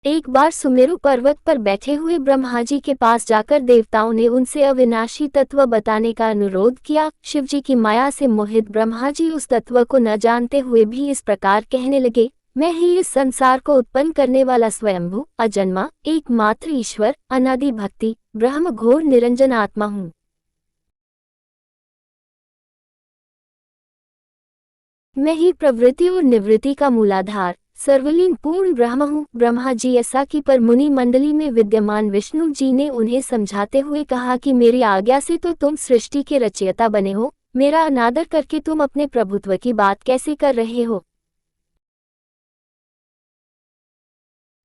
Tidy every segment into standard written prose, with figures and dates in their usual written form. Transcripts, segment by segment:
एक बार सुमेरु पर्वत पर बैठे हुए ब्रह्मा जी के पास जाकर देवताओं ने उनसे अविनाशी तत्व बताने का अनुरोध किया। शिवजी की माया से मोहित ब्रह्मा जी उस तत्व को न जानते हुए भी इस प्रकार कहने लगे, मैं ही इस संसार को उत्पन्न करने वाला स्वयंभू अजन्मा एकमात्र ईश्वर अनादि भक्ति ब्रह्म घोर निरंजन आत्मा हूँ। मैं ही प्रवृत्ति और निवृत्ति का मूलाधार सर्वलीन पूर्ण ब्रह्म हूँ। ब्रह्मा जी ऐसा कि पर मुनि मंडली में विद्यमान विष्णु जी ने उन्हें समझाते हुए कहा कि मेरी आज्ञा से तो तुम सृष्टि के रचयिता बने हो, मेरा अनादर करके तुम अपने प्रभुत्व की बात कैसे कर रहे हो।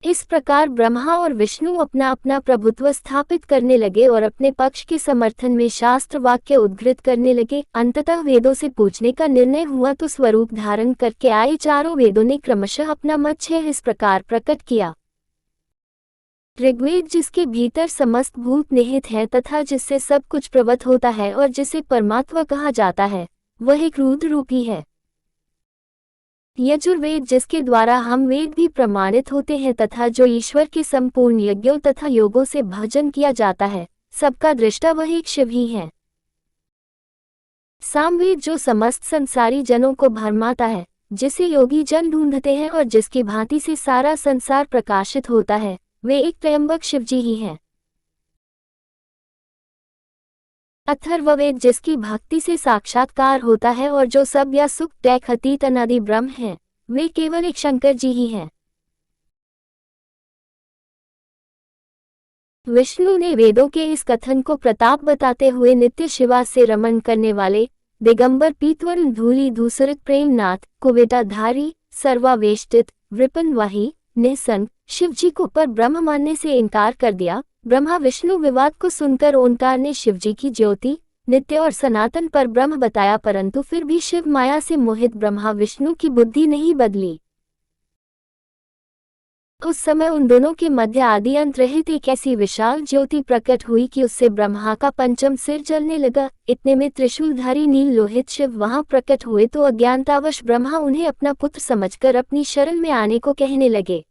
इस प्रकार ब्रह्मा और विष्णु अपना अपना प्रभुत्व स्थापित करने लगे और अपने पक्ष के समर्थन में शास्त्र वाक्य उद्धृत करने लगे। अंततः वेदों से पूछने का निर्णय हुआ तो स्वरूप धारण करके आए चारों वेदों ने क्रमशः अपना मत 6 इस प्रकार प्रकट किया। ऋग्वेद जिसके भीतर समस्त भूत निहित है तथा जिससे सब कुछ प्रवत होता है और जिसे परमात्मा कहा जाता है, वह एक रुद्र रूपी है। यजुर्वेद जिसके द्वारा हम वेद भी प्रमाणित होते हैं तथा जो ईश्वर के संपूर्ण यज्ञों तथा योगों से भजन किया जाता है, सबका दृष्टा वह एक शिव ही है। सामवेद जो समस्त संसारी जनों को भरमाता है, जिसे योगी जन ढूंढते हैं और जिसकी भांति से सारा संसार प्रकाशित होता है, वे एक त्र्यंबक शिवजी ही हैं। अथर्ववेद जिसकी भक्ति से साक्षात्कार होता है और जो सब या सुख दैख अतीत अनादि ब्रह्म है, वे केवल एक शंकर जी ही हैं। विष्णु ने वेदों के इस कथन को प्रताप बताते हुए नित्य शिवा से रमण करने वाले दिगंबर पीतवर्ण धूली धूसरित प्रेमनाथ कुवेटाधारी सर्वावेष्टित वृपनवाही निसंग शिवजी को पर ब्रह्म मानने से इनकार कर दिया। ब्रह्मा विष्णु विवाद को सुनकर ओंकार ने शिवजी की ज्योति नित्य और सनातन पर ब्रह्म बताया, परंतु फिर भी शिव माया से मोहित ब्रह्मा विष्णु की बुद्धि नहीं बदली। उस समय उन दोनों के मध्य आदि अंत रहित एक ऐसी विशाल ज्योति प्रकट हुई कि उससे ब्रह्मा का पंचम सिर जलने लगा। इतने में त्रिशूलधारी नील लोहित शिव वहां प्रकट हुए तो अज्ञानतावश ब्रह्मा उन्हें अपना पुत्र समझकर अपनी शरण में आने को कहने लगे।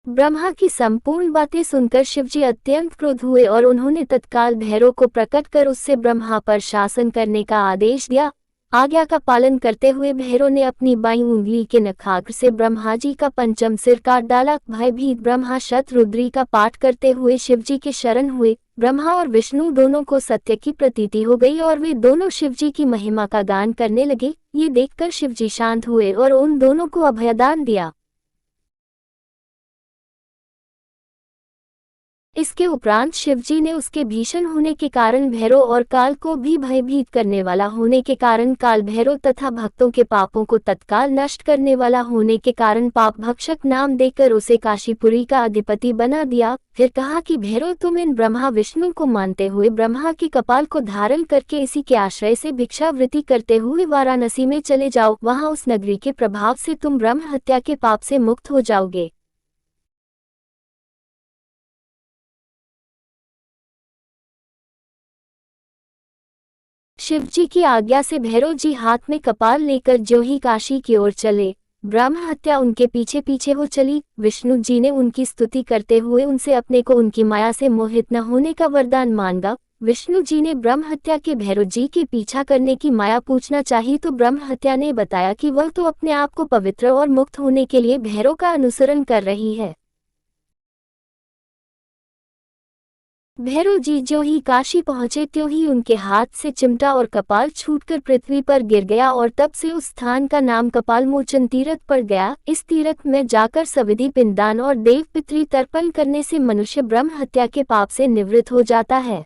ब्रह्मा की संपूर्ण बातें सुनकर शिवजी अत्यंत क्रोध हुए और उन्होंने तत्काल भैरव को प्रकट कर उससे ब्रह्मा पर शासन करने का आदेश दिया। आज्ञा का पालन करते हुए भैरव ने अपनी बाईं उंगली के नखाग्र से ब्रह्मा जी का पंचम सिर काट डाला। भयभीत ब्रह्मा शतरुद्री का पाठ करते हुए शिवजी के शरण हुए। ब्रह्मा और विष्णु दोनों को सत्य की प्रतीति हो गई और वे दोनों शिवजी की महिमा का गान करने लगे। ये देखकर शिवजी शांत हुए और उन दोनों को अभयदान दिया। इसके उपरांत शिवजी ने उसके भीषण होने के कारण भैरव और काल को भी भयभीत करने वाला होने के कारण काल भैरव तथा भक्तों के पापों को तत्काल नष्ट करने वाला होने के कारण पाप भक्षक नाम देकर उसे काशीपुरी का अधिपति बना दिया। फिर कहा कि भैरव तुम इन ब्रह्मा विष्णु को मानते हुए ब्रह्मा के कपाल को धारण करके इसी के आश्रय से भिक्षावृत्ति करते हुए वाराणसी में चले जाओ। वहां उस नगरी के प्रभाव से तुम ब्रह्म हत्या के पाप से मुक्त हो जाओगे। शिवजी की आज्ञा से भैरव जी हाथ में कपाल लेकर जो ही काशी की ओर चले, ब्रह्म हत्या उनके पीछे पीछे हो चली। विष्णु जी ने उनकी स्तुति करते हुए उनसे अपने को उनकी माया से मोहित न होने का वरदान मांगा। विष्णु जी ने ब्रह्म हत्या के भैरव जी के पीछा करने की माया पूछना चाहिए तो ब्रह्म हत्या ने बताया कि वह तो अपने आप को पवित्र और मुक्त होने के लिए भैरव का अनुसरण कर रही है। भैरव जी जो ही काशी पहुंचे त्यों ही उनके हाथ से चिमटा और कपाल छूटकर पृथ्वी पर गिर गया और तब से उस स्थान का नाम कपाल मोचन तीर्थ पड़ गया। इस तीर्थ में जाकर सविधि पिंडदान और देव पितृ तर्पण करने से मनुष्य ब्रह्म हत्या के पाप से निवृत्त हो जाता है।